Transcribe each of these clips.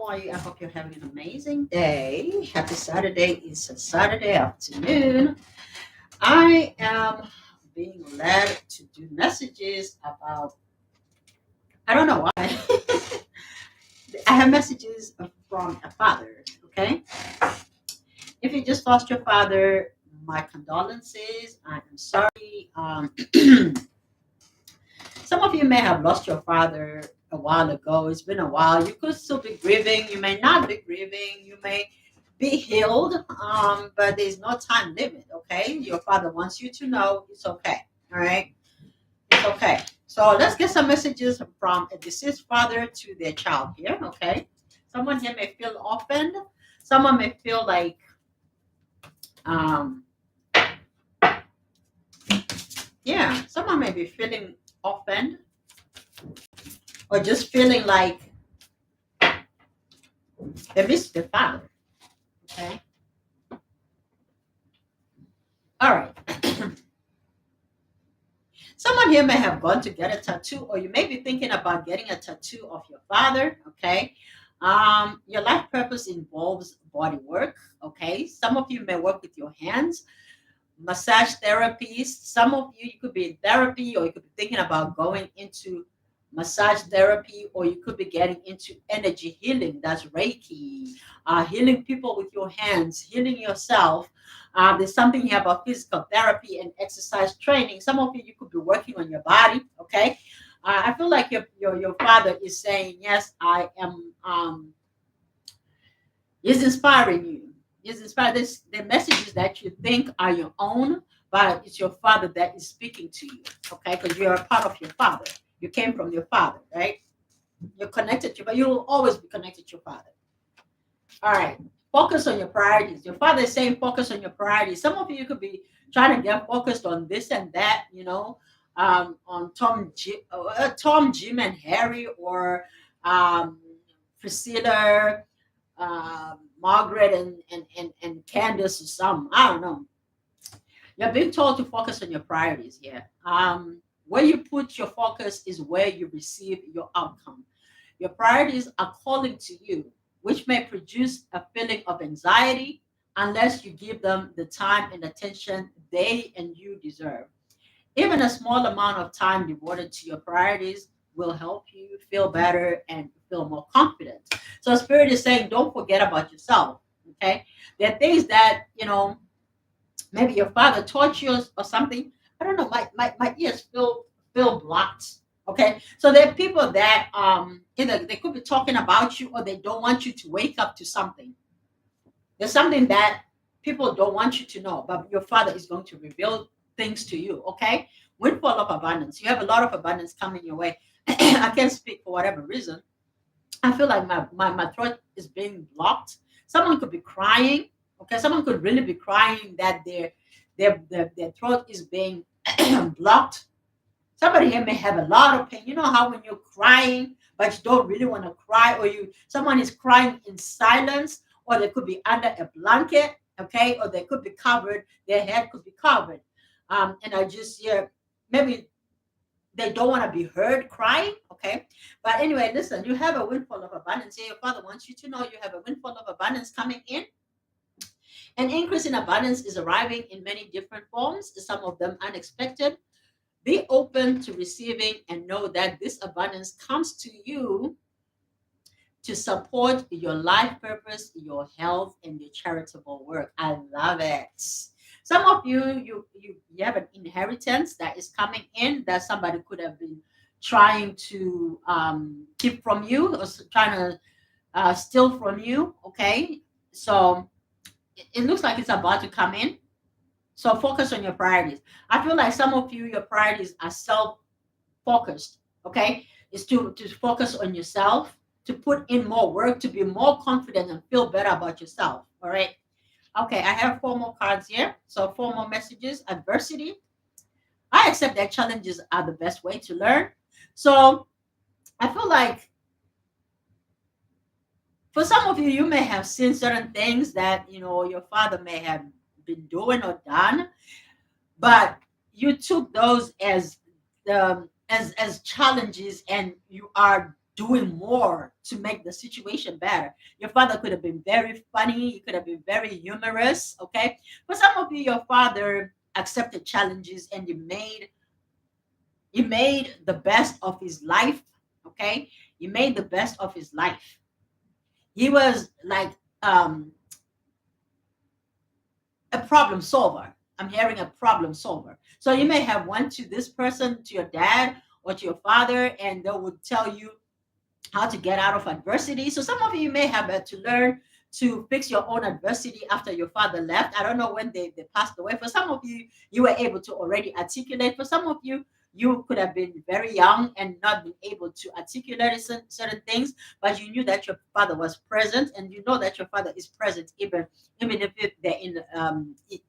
are you? I hope you're having an amazing day. Happy Saturday. It's a Saturday afternoon. I am being led to do messages about, I don't know why. I have messages from a father, okay? If you just lost your father, my condolences. I am sorry. Some of you may have lost your father a while ago. It's been a while. You could still be grieving. You may not be grieving. You may be healed, but there's no time limit, okay? Your father wants you to know it's okay, all right? It's okay. So let's get some messages from a deceased father to their child here, okay? Someone here may feel offended. Someone may feel like, um, yeah, someone may be feeling offended or just feeling like they miss their father. Okay. All right. Someone here may have gone to get a tattoo, or you may be thinking about getting a tattoo of your father. Okay. Your life purpose involves body work. Okay. Some of you may work with your hands, massage therapies. Some of you, you could be in therapy, or you could be thinking about going into massage therapy, or you could be getting into energy healing. That's Reiki, healing people with your hands, healing yourself. There's something here about physical therapy and exercise training. Some of you, you could be working on your body. Okay. I feel like your father is saying, yes, I am. Is inspiring you. Is inspired. This the messages that you think are your own, but it's your father that is speaking to you. Okay, because you're a part of your father. You came from your father, right? You're connected to, but you will always be connected to your father. All right. Focus on your priorities. Your father is saying focus on your priorities. Some of you could be trying to get focused on this and that, on Tom, Jim, and Harry, or Priscilla, Margaret, and Candace, or some. I don't know. You're being told to focus on your priorities here. Where you put your focus is where you receive your outcome. Your priorities are calling to you, which may produce a feeling of anxiety unless you give them the time and attention they and you deserve. Even a small amount of time devoted to your priorities will help you feel better and feel more confident. So Spirit is saying, don't forget about yourself. Okay. There are things that, maybe your father taught you or something. I don't know. My ears feel blocked. Okay. So there are people that either they could be talking about you or they don't want you to wake up to something. There's something that people don't want you to know, but your father is going to reveal things to you. Okay. Windfall of abundance. You have a lot of abundance coming your way. I can't speak for whatever reason. I feel like my throat is being blocked. Someone could be crying. Okay, someone could really be crying that their throat is being blocked. Somebody here may have a lot of pain. You know how when you're crying, but you don't really want to cry, or someone is crying in silence, or they could be under a blanket, okay, or they could be covered, their head could be covered. And I just hear maybe they don't want to be heard crying, okay? But anyway, listen, you have a windfall of abundance here. Your father wants you to know you have a windfall of abundance coming in. An increase in abundance is arriving in many different forms, some of them unexpected. Be open to receiving and know that this abundance comes to you to support your life purpose, your health, and your charitable work. I love it. Some of you have an inheritance that is coming in that somebody could have been trying to keep from you, or trying to steal from you. Okay, so it looks like it's about to come in. So focus on your priorities. I feel like some of you, your priorities are self-focused. Okay, is to focus on yourself, to put in more work, to be more confident and feel better about yourself. All right. Okay, I have 4 more cards here. So 4 more messages. Adversity. I accept that challenges are the best way to learn. So I feel like for some of you, you may have seen certain things that your father may have been doing or done, but you took those as challenges, and you are doing more to make the situation better. Your father could have been very funny, he could have been very humorous, okay? For some of you, your father accepted challenges and he made the best of his life, okay? He made the best of his life. He was like um a problem solver. I'm hearing a problem solver. So you may have went to this person, to your dad or to your father, and they would tell you how to get out of adversity. So some of you may have had to learn to fix your own adversity after your father left. I don't know when they passed away. For some of you, you were able to already articulate. For some of you, you could have been very young and not been able to articulate certain things, but you knew that your father was present, and you know that your father is present even if they're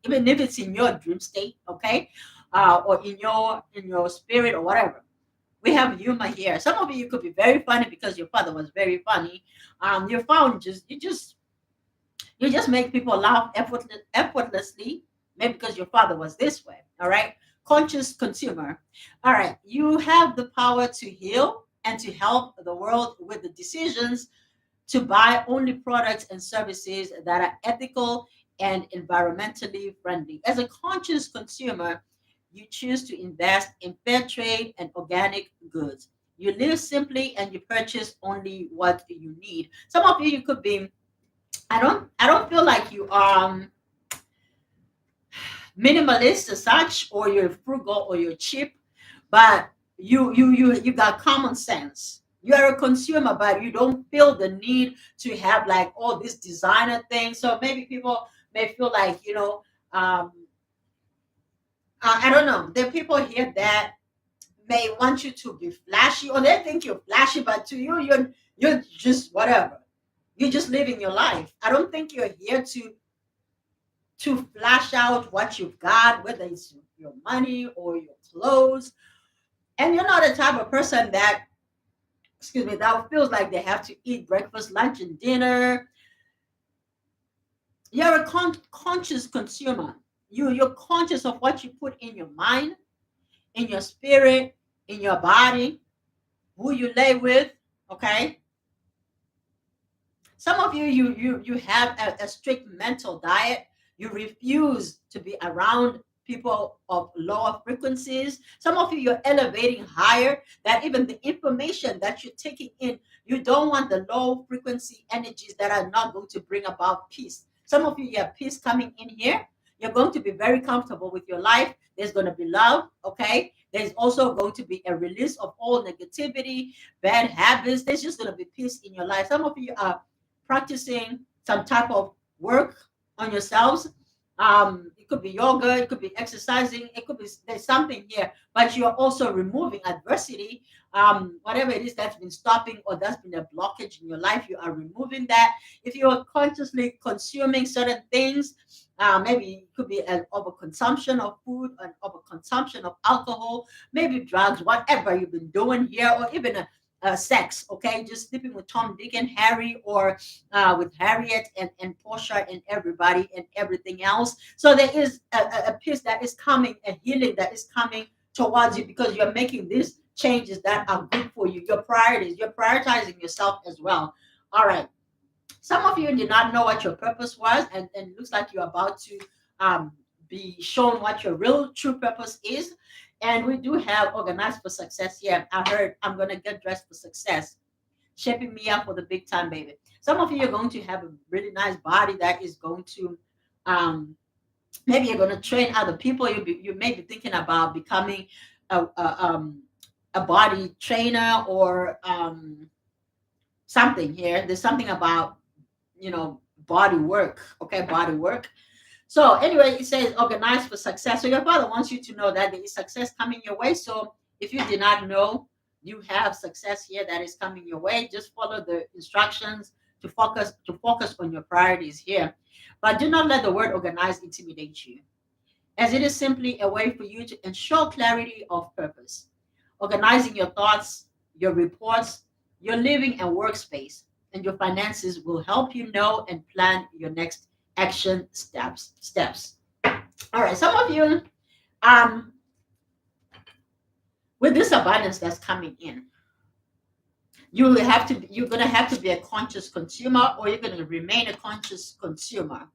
even if it's in your dream state, okay, or in your spirit or whatever. We have humor here. Some of you could be very funny because your father was very funny. Your phone you just make people laugh effortlessly, maybe because your father was this way. All right, conscious consumer. All right, you have the power to heal and to help the world with the decisions to buy only products and services that are ethical and environmentally friendly. As a conscious consumer, you choose to invest in fair trade and organic goods. You live simply and you purchase only what you need. Some of you could be, I don't feel like you are minimalist as such, or you're frugal or you're cheap, but you got common sense. You are a consumer, but you don't feel the need to have like all this designer things. So maybe people may feel like, um I don't know, there are people here that may want you to be flashy, or they think you're flashy, but to you, you're just whatever. You're just living your life. I don't think you're here to flash out what you've got, whether it's your money or your clothes. And you're not the type of person that, excuse me, that feels like they have to eat breakfast, lunch, and dinner. You're a conscious consumer. You're conscious of what you put in your mind, in your spirit, in your body, who you lay with. Okay. Some of you have a strict mental diet. You refuse to be around people of lower frequencies. Some of you, you're elevating higher, that even the information that you're taking in, you don't want the low frequency energies that are not going to bring about peace. Some of you have peace coming in here. You're going to be very comfortable with your life. There's going to be love, okay? There's also going to be a release of all negativity, bad habits. There's just going to be peace in your life. Some of you are practicing some type of work on yourselves. It could be yoga, it could be exercising, it could be there's something here, but you're also removing adversity. Whatever it is that's been stopping or that's been a blockage in your life, you are removing that. If you're consciously consuming certain things, maybe it could be an overconsumption of food, an overconsumption of alcohol, maybe drugs, whatever you've been doing here, or even sex, okay? Just sleeping with Tom, Dick, and Harry, or with Harriet and Portia and everybody and everything else. So there is a peace that is coming, a healing that is coming towards you because you're making these changes that are good for you. Your priorities, you're prioritizing yourself as well. All right. Some of you did not know what your purpose was, and it looks like you're about to um, be shown what your real true purpose is. And we do have organized for success here. I heard I'm going to get dressed for success, shaping me up for the big time, baby. Some of you are going to have a really nice body that is going to, maybe you're going to train other people. You may be thinking about becoming a body trainer or something here. There's something about body work, okay, body work. So anyway, it says organize for success. So your father wants you to know that there is success coming your way. So if you did not know you have success here that is coming your way, just follow the instructions to focus on your priorities here. But do not let the word organize intimidate you, as it is simply a way for you to ensure clarity of purpose. Organizing your thoughts, your reports, your living and workspace, and your finances will help you know and plan your next action steps. All right, some of you, um, with this abundance that's coming in, you're gonna have to be a conscious consumer, or you're gonna remain a conscious consumer.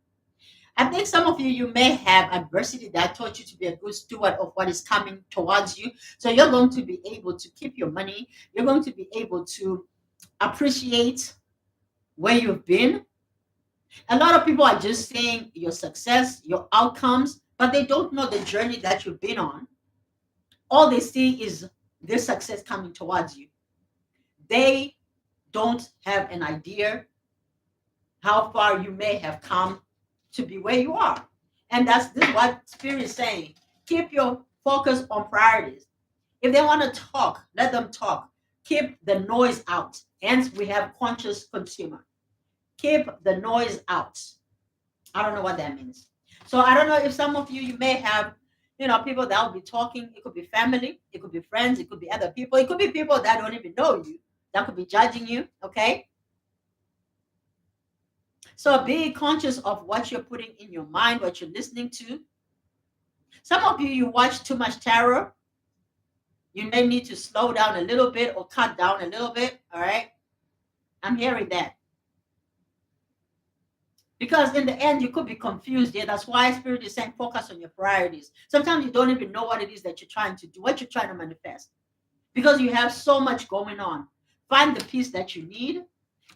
I think some of you may have adversity that taught you to be a good steward of what is coming towards you. So you're going to be able to keep your money. You're going to be able to appreciate where you've been. A lot of people are just saying your success, your outcomes, but they don't know the journey that you've been on. All they see is this success coming towards you. They don't have an idea how far you may have come to be where you are. And that's this is what Spirit is saying. Keep your focus on priorities. If they want to talk, let them talk. Keep the noise out. Hence, we have conscious consumer. Keep the noise out. I don't know what that means. So I don't know if some of you may have, people that will be talking. It could be family, it could be friends, it could be other people, it could be people that don't even know you, that could be judging you. Okay. So be conscious of what you're putting in your mind, what you're listening to. Some of you watch too much terror. You may need to slow down a little bit or cut down a little bit. All right. I'm hearing that. Because in the end, you could be confused. Yeah, that's why Spirit is saying focus on your priorities. Sometimes you don't even know what it is that you're trying to do, what you're trying to manifest. Because you have so much going on. Find the peace that you need,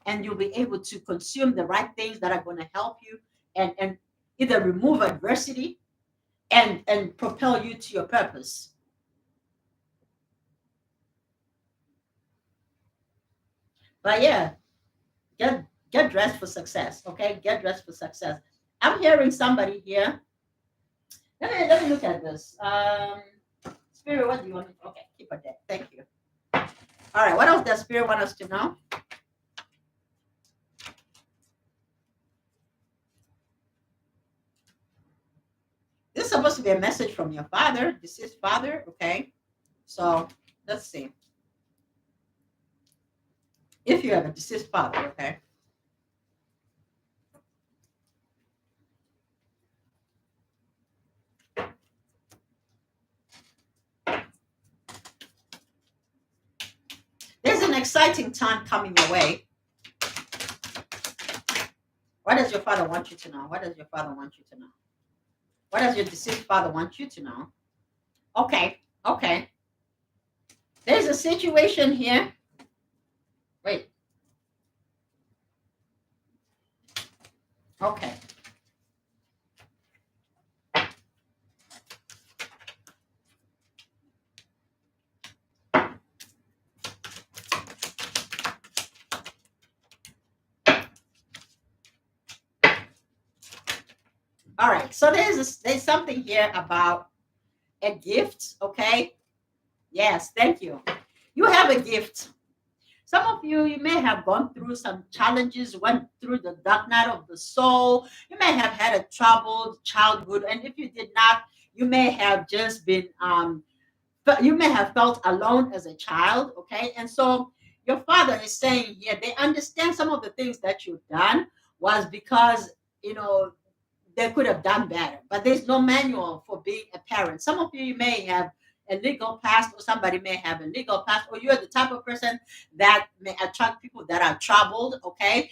and you'll be able to consume the right things that are going to help you and either remove adversity and propel you to your purpose. But yeah, get dressed for success. Okay, get dressed for success. I'm hearing somebody here. Let me look at this. Spirit, what do you want? Okay, keep it there. Thank you. All right, what else does Spirit want us to know? This is supposed to be a message from your father, deceased father. Okay, so let's see. If you have a deceased father, okay. There's an exciting time coming your way. What does your father want you to know? What does your father want you to know? What does your deceased father want you to know? Okay, okay. There's a situation here. Wait. Okay. All right. So there's something here about a gift. Okay. Yes. Thank you. You have a gift. Some of you may have gone through some challenges, went through the dark night of the soul. You may have had a troubled childhood, and if you did not, you may have just been but you may have felt alone as a child. Okay, and so your father is saying here they understand some of the things that you've done was because you know they could have done better, but there's no manual for being a parent. Some of you may have a legal past, or somebody may have a legal past, or you're the type of person that may attract people that are troubled, okay?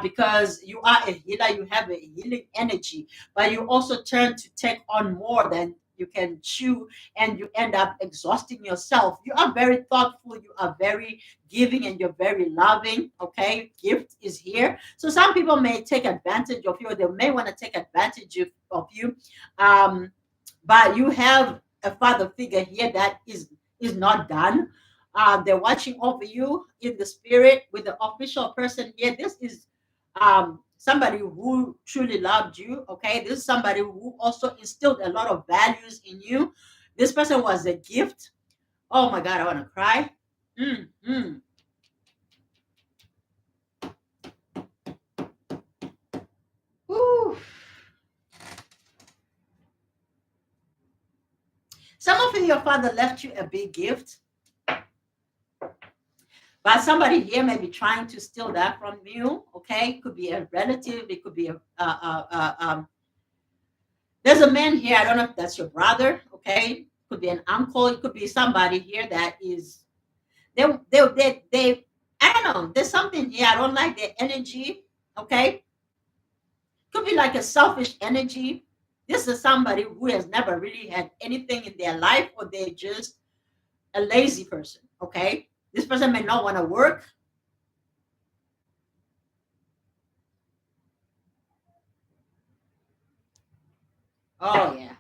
Because you are a healer, you have a healing energy, but you also turn to take on more than you can chew, and you end up exhausting yourself. You are very thoughtful, you are very giving, and you're very loving, okay? Gift is here. So some people may take advantage of you, or they may want to take advantage of you. But you have a father figure here that is not done. They're watching over you in the spirit with the official person here. This is somebody who truly loved you. Okay, this is somebody who also instilled a lot of values in you. This person was a gift. Oh my God, I want to cry. Mm. Whew. Some of you, your father left you a big gift, but somebody here may be trying to steal that from you. Okay, it could be a relative, it could be there's a man here. I don't know if that's your brother. Okay, it could be an uncle. It could be somebody here that is they I don't know. There's something here. I don't like their energy. Okay. Could be like a selfish energy. This is somebody who has never really had anything in their life, or they're just a lazy person. Okay. This person may not want to work. Oh, yeah.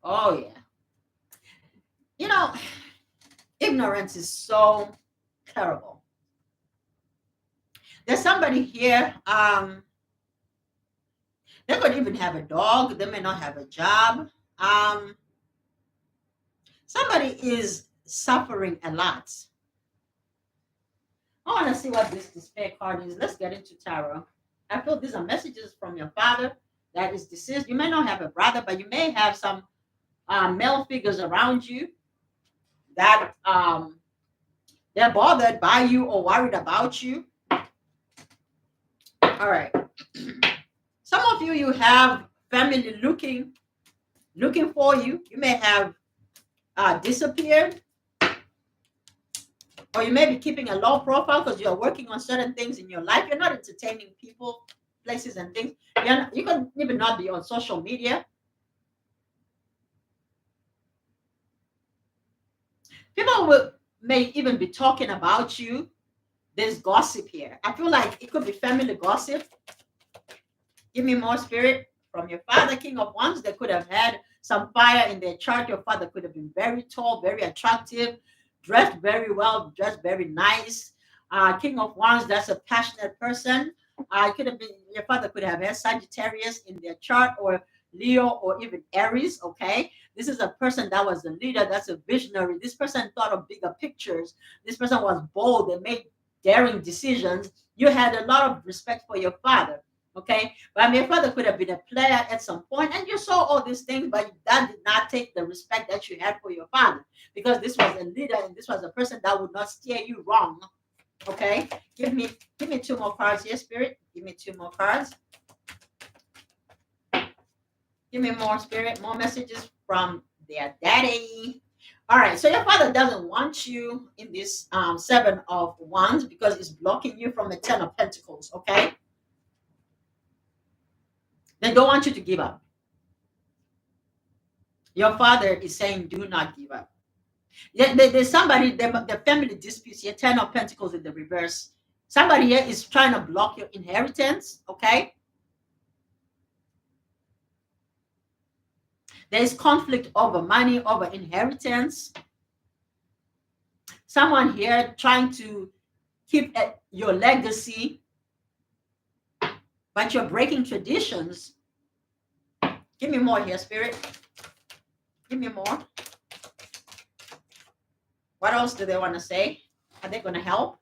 Oh, yeah. You know, ignorance is so terrible. There's somebody here. They could even have a dog. They may not have a job. Um, Somebody is suffering a lot. I want to see what this despair card is. Let's get into tarot. I feel these are messages from your father that is deceased. You may not have a brother, but you may have some male figures around you that they're bothered by you or worried about you. All right. Some of you, you have family looking for you. You may have disappeared, or you may be keeping a low profile because you're working on certain things in your life. You're not entertaining people, places, and things. You can even not be on social media. May even be talking about you. There's gossip here. I feel like it could be family gossip. Give me more, spirit, from your father, King of Wands. They could have had some fire in their chart. Your father could have been very tall, very attractive, dressed very well, dressed very nice. King of Wands, that's a passionate person. Could have been Your father could have had Sagittarius in their chart, or Leo, or even Aries. Okay, this is a person that was a leader. That's a visionary. This person thought of bigger pictures. This person was bold. They made daring decisions. You had a lot of respect for your father. Okay, but your father could have been a player at some point, and you saw all these things, but that did not take the respect that you had for your father, because this was a leader and this was a person that would not steer you wrong. Okay, give me two more cards here, spirit. Give me two more cards. Give me more, spirit, more messages from their daddy. All right, so your father doesn't want you in this Seven of Wands because it's blocking you from the Ten of Pentacles. Okay, they don't want you to give up. Your father is saying, do not give up. Yeah, there's somebody, the family disputes here, Ten of Pentacles in the reverse. Somebody here is trying to block your inheritance. Okay, there is conflict over money, over inheritance. Someone here trying to keep your legacy, but you're breaking traditions. Give me more here, spirit. Give me more. What else do they want to say? Are they going to help?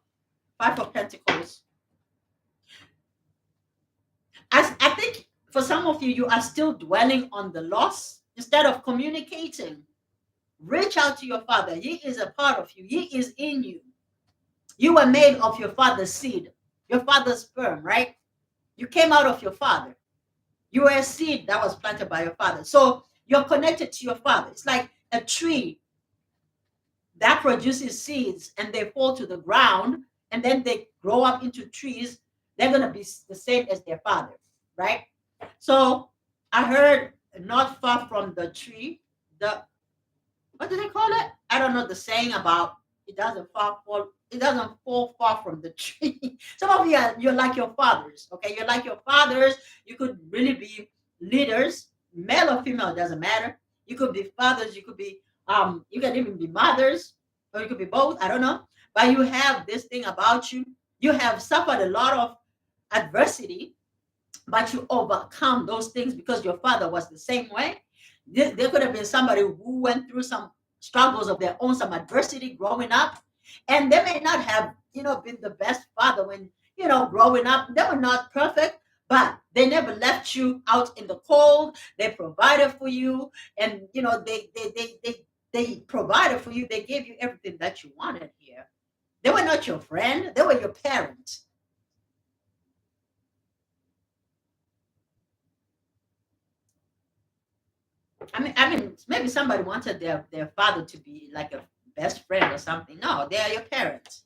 Five of Pentacles. I think for some of you, you are still dwelling on the loss instead of communicating. Reach out to your father. He is a part of you. He is in you. You were made of your father's seed, your father's sperm, right? You came out of your father. You were a seed that was planted by your father. So you're connected to your father. It's like a tree that produces seeds and they fall to the ground and then they grow up into trees. They're going to be the same as their father, right? So I heard not far from the tree, what do they call it? I don't know the saying about it doesn't fall far from the tree. Some of you you're like your fathers, okay? You're like your fathers. You could really be leaders, male or female, doesn't matter. You could be fathers, you could be you can even be mothers, or you could be both, I don't know. But you have this thing about you. You have suffered a lot of adversity, but you overcome those things because your father was the same way. There could have been somebody who went through some struggles of their own, some adversity growing up, and they may not have, been the best father when, growing up. They were not perfect, but they never left you out in the cold. They provided for you, and they provided for you. They gave you everything that you wanted here. They were not your friend; they were your parents. I mean, maybe somebody wanted their father to be like a best friend or something. No, they are your parents.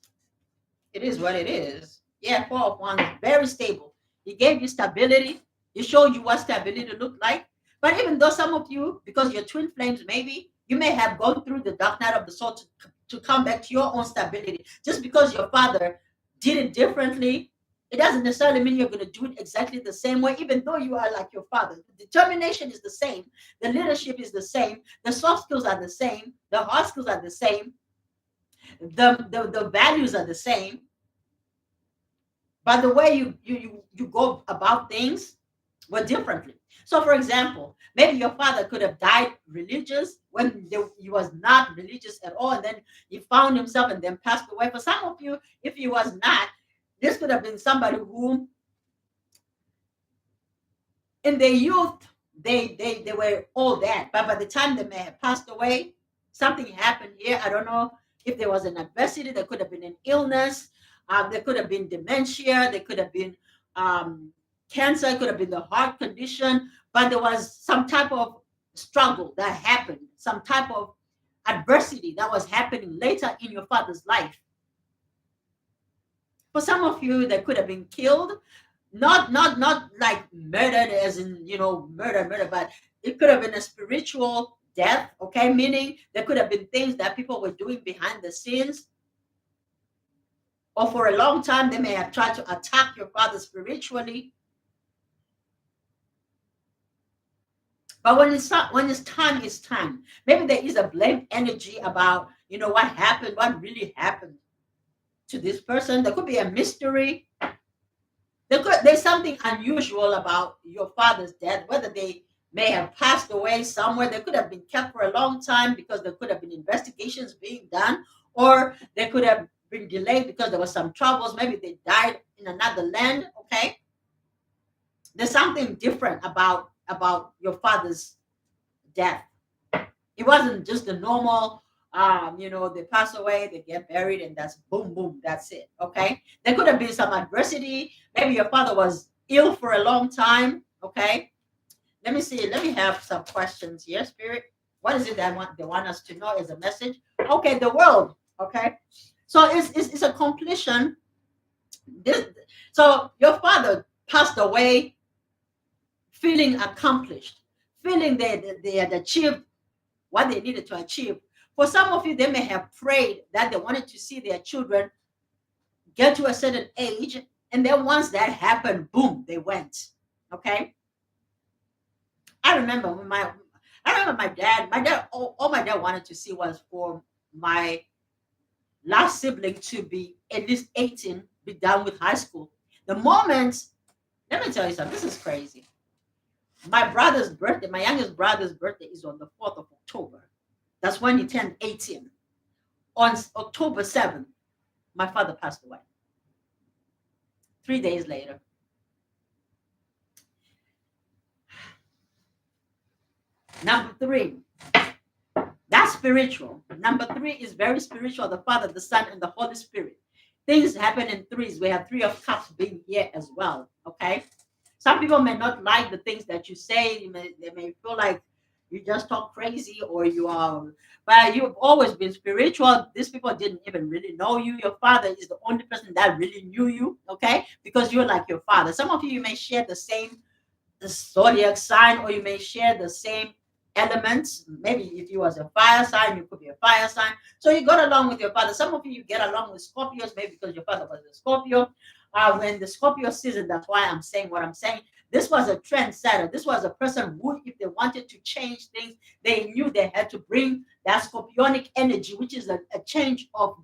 It is what it is. Yeah, Four of Wands, very stable. He gave you stability. He showed you what stability looked like. But even though some of you, because you're twin flames, maybe you may have gone through the dark night of the soul to come back to your own stability. Just because your father did it differently, it doesn't necessarily mean you're going to do it exactly the same way, even though you are like your father. The determination is the same. The leadership is the same. The soft skills are the same. The hard skills are the same. The values are the same, but the way you go about things were differently. So for example, maybe your father could have died religious when he was not religious at all, and then he found himself and then passed away. For some of you, if he was not, this could have been somebody who in their youth they were all that, but by the time they may have passed away, something happened here. I don't know if there was an adversity. There could have been an illness. There could have been dementia. There could have been cancer. It could have been the heart condition. But there was some type of struggle that happened, some type of adversity that was happening later in your father's life. For some of you, they could have been killed, not like murdered as in murder, but it could have been a spiritual death. Okay, meaning there could have been things that people were doing behind the scenes, or for a long time they may have tried to attack your father spiritually. But when it's time, it's time. Maybe there is a blame energy about what happened, what really happened to this person. There could be a mystery. There's something unusual about your father's death, whether they may have passed away somewhere. They could have been kept for a long time because there could have been investigations being done, or they could have been delayed because there was some troubles. Maybe they died in another land. Okay, there's something different about your father's death. It wasn't just the normal they pass away, they get buried, and that's boom, boom, that's it. Okay. There could have been some adversity. Maybe your father was ill for a long time. Okay. Let me see. Let me have some questions here, Spirit. What is it they want us to know as a message? Okay, the world. Okay. So it's a completion. So your father passed away feeling accomplished, feeling they had achieved what they needed to achieve. For some of you, they may have prayed that they wanted to see their children get to a certain age, and then once that happened, boom, they went. Okay. I remember my dad. All my dad wanted to see was for my last sibling to be at least 18, be done with high school. The moment, let me tell you something. This is crazy. My brother's birthday, my youngest brother's birthday is on the 4th of October. That's when he turned 18. On October 7th, my father passed away. 3 days later. Number 3, that's spiritual. Number 3 is very spiritual. The Father, the Son, and the Holy Spirit. Things happen in threes. We have 3 of Cups being here as well. Okay. Some people may not like the things that you say. They may feel like you just talk crazy, or you are, but you've always been spiritual. These people didn't even really know you. Your father is the only person that really knew you. Okay. Because you're like your father. Some of you may share the same zodiac sign, or you may share the same elements. Maybe if you was a fire sign, you could be a fire sign. So you got along with your father. Some of you get along with Scorpios, maybe because your father was a Scorpio. When the Scorpio season, that's why I'm saying what I'm saying. This was a trendsetter. This was a person who, if they wanted to change things, they knew they had to bring that scorpionic energy, which is a change of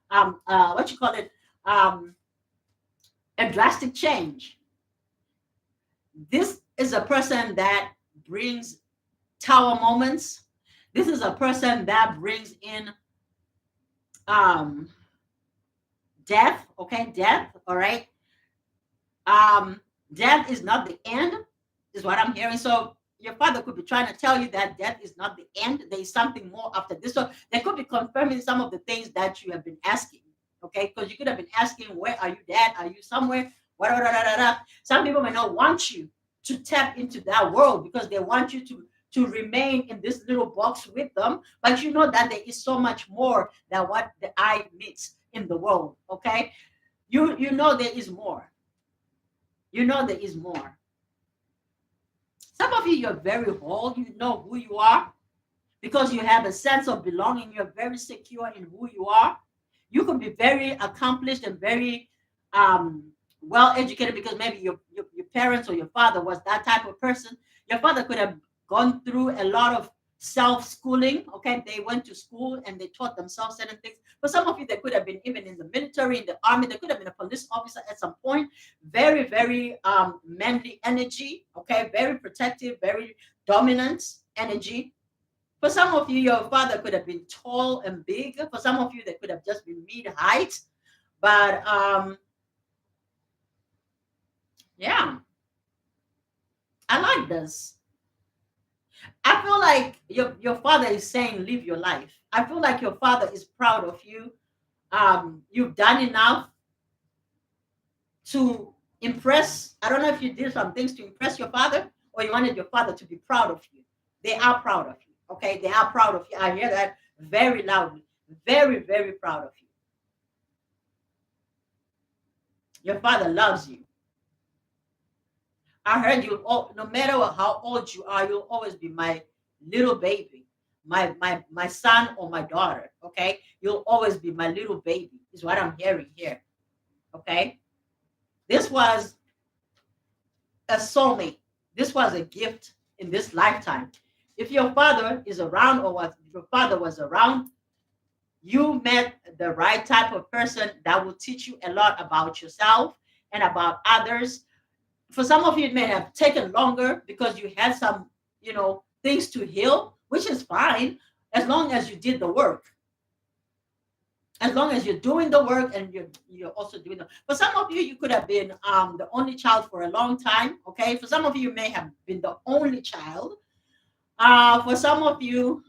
what you call it, a drastic change. This is a person that brings tower moments. This is a person that brings in death. Okay, death. All right. Death is not the end, is what I'm hearing. So your father could be trying to tell you that death is not the end. There is something more after this. So they could be confirming some of the things that you have been asking. Okay, because you could have been asking, where are you, Dad? Are you somewhere? Some people may not want you to tap into that world because they want you to remain in this little box with them, but you know that there is so much more than what the eye meets in the world. Okay, You know there is more. You know there is more. Some of you, you're very whole. You know who you are because you have a sense of belonging. You're very secure in who you are. You can be very accomplished and very well educated because maybe your parents or your father was that type of person. Your father could have gone through a lot of self-schooling. Okay, they went to school and they taught themselves certain things. For some of you, they could have been even in the military, in the army. They could have been a police officer at some point. Very, very manly energy. Okay, very protective, very dominant energy. For some of you, your father could have been tall and big. For some of you, they could have just been mid height. But yeah, I like this. I feel like your father is saying, live your life. I feel like your father is proud of you. You've done enough to impress. I don't know if you did some things to impress your father or you wanted your father to be proud of you. They are proud of you. Okay, they are proud of you. I hear that very loudly. Very, very proud of you. Your father loves you. I heard you. No matter how old you are, you'll always be my little baby, my son or my daughter. Okay, you'll always be my little baby. Is what I'm hearing here. Okay, this was a soulmate. This was a gift in this lifetime. If your father is around or was your father was around, you met the right type of person that will teach you a lot about yourself and about others. For some of you, it may have taken longer because you had some, things to heal, which is fine as long as you did the work. As long as you're doing the work and you're also doing the. For some of you, you could have been the only child for a long time. Okay, for some of you, you may have been the only child. For some of you,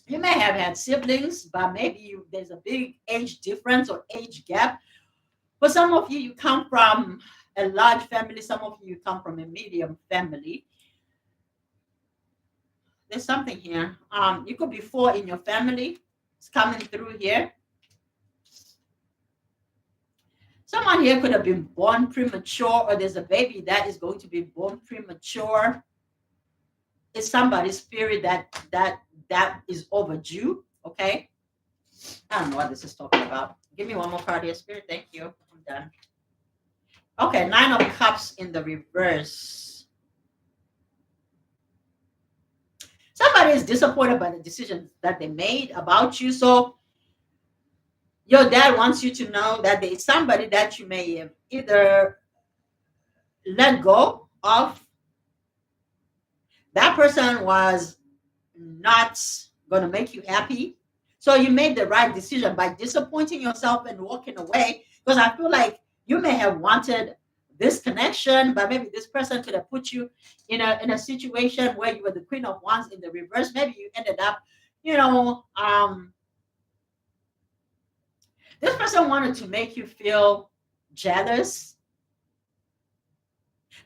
you may have had siblings, but maybe there's a big age difference or age gap. For some of you, you come from a large family. Some of you come from a medium family. There's something here. You could be four in your family. It's coming through here. Someone here could have been born premature, or there's a baby that is going to be born premature. It's somebody's spirit that is overdue. Okay. I don't know what this is talking about. Give me one more card here, spirit. Thank you. I'm done. Okay, 9 of Cups in the reverse. Somebody is disappointed by the decision that they made about you. So your dad wants you to know that there is somebody that you may have either let go of. That person was not going to make you happy. So you made the right decision by disappointing yourself and walking away. Because I feel like you may have wanted this connection, but maybe this person could have put you in a situation where you were the Queen of Wands in the reverse. Maybe you ended up, this person wanted to make you feel jealous.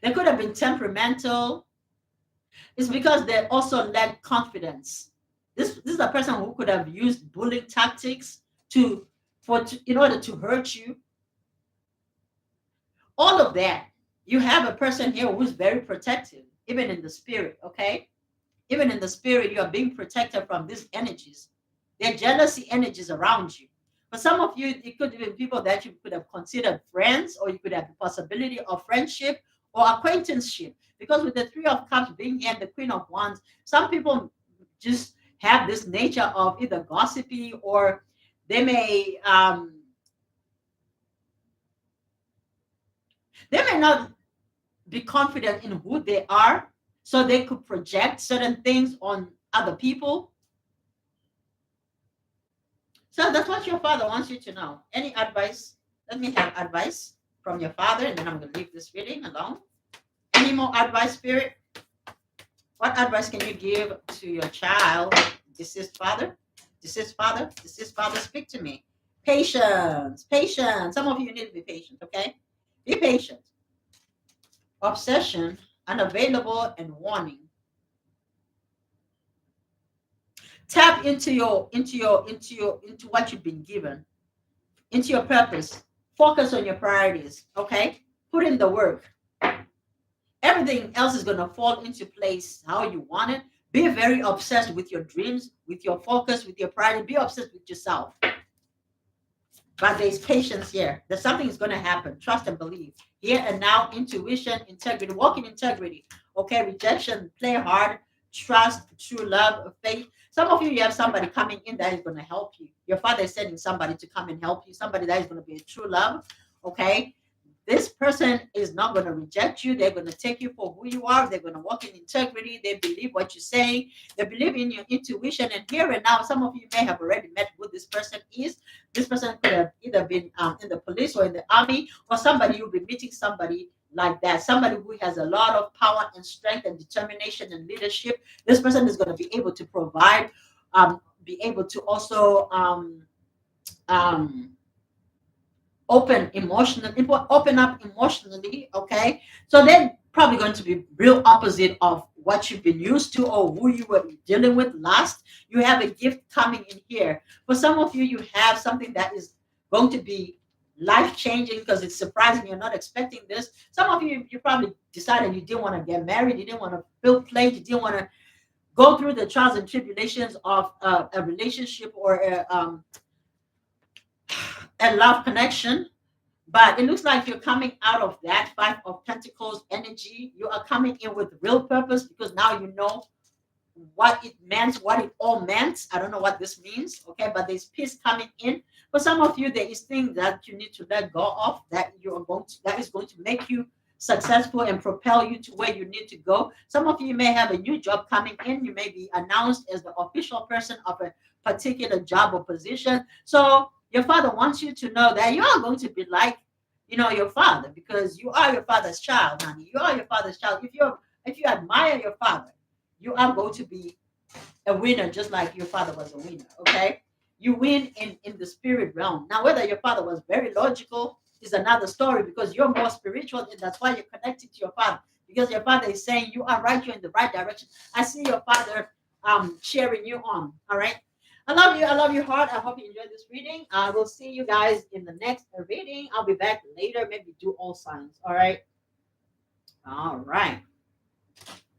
They could have been temperamental. It's because they also lack confidence. This is a person who could have used bullying tactics in order to hurt you. All of that. You have a person here who's very protective, even in the spirit, okay? Even in the spirit, you are being protected from these energies. There are jealousy energies around you. For some of you, it could be people that you could have considered friends, or you could have the possibility of friendship or acquaintanceship. Because with the Three of Cups being here and the Queen of Wands, some people just have this nature of either gossipy, or they may not be confident in who they are, so they could project certain things on other people. So that's what your father wants you to know. Any advice? Let me have advice from your father, and then I'm going to leave this reading alone. Any more advice, spirit? What advice can you give to your child? Deceased father? Deceased father? Deceased father, speak to me. Patience. Patience. Some of you need to be patient, okay? Be patient. Obsession, unavailable, and warning. Tap into what you've been given, into your purpose. Focus on your priorities, okay? Put in the work. Everything else is going to fall into place how you want it. Be very obsessed with your dreams, with your focus, with your priority. Be obsessed with yourself. But there's patience here. There's something is going to happen. Trust and believe. Here and now, intuition, integrity, walk in integrity. Okay, rejection, play hard, trust, true love, faith. Some of you have somebody coming in that is going to help you. Your father is sending somebody to come and help you, somebody that is going to be a true love. Okay, this person is not going to reject you. They're going to take you for who you are. They're going to walk in integrity. They believe what you're saying. They believe in your intuition. And here and now, some of you may have already met who this person is. This person could have either been in the police or in the army, or somebody you'll be meeting somebody like that. Somebody who has a lot of power and strength and determination and leadership. This person is going to be able to provide, be able to also um, open up emotionally. Okay, so they're probably going to be real opposite of what you've been used to or who you were dealing with last. You have a gift coming in here. For some of you, you have something that is going to be life changing because it's surprising. You're not expecting this. Some of you, you probably decided you didn't want to get married, you didn't want to build plate, you didn't want to go through the trials and tribulations of a relationship or a love connection. But it looks like you're coming out of that Five of Pentacles energy. You are coming in with real purpose because now you know what it meant, what it all meant. I don't know what this means, okay? But there's peace coming in. For some of you, there is things that you need to let go of that you are going to, that is going to make you successful and propel you to where you need to go. Some of you may have a new job coming in. You may be announced as the official person of a particular job or position. So your father wants you to know that you are going to be like, your father, because you are your father's child, honey. You are your father's child. If you admire your father, you are going to be a winner, just like your father was a winner. Okay, you win in the spirit realm. Now, whether your father was very logical is another story, because you're more spiritual, and that's why you're connected to your father. Because your father is saying you are right, you're in the right direction. I see your father cheering you on. All right. I love you. I love your heart. I hope you enjoyed this reading. I will see you guys in the next reading. I'll be back later, maybe do all signs. All right. All right.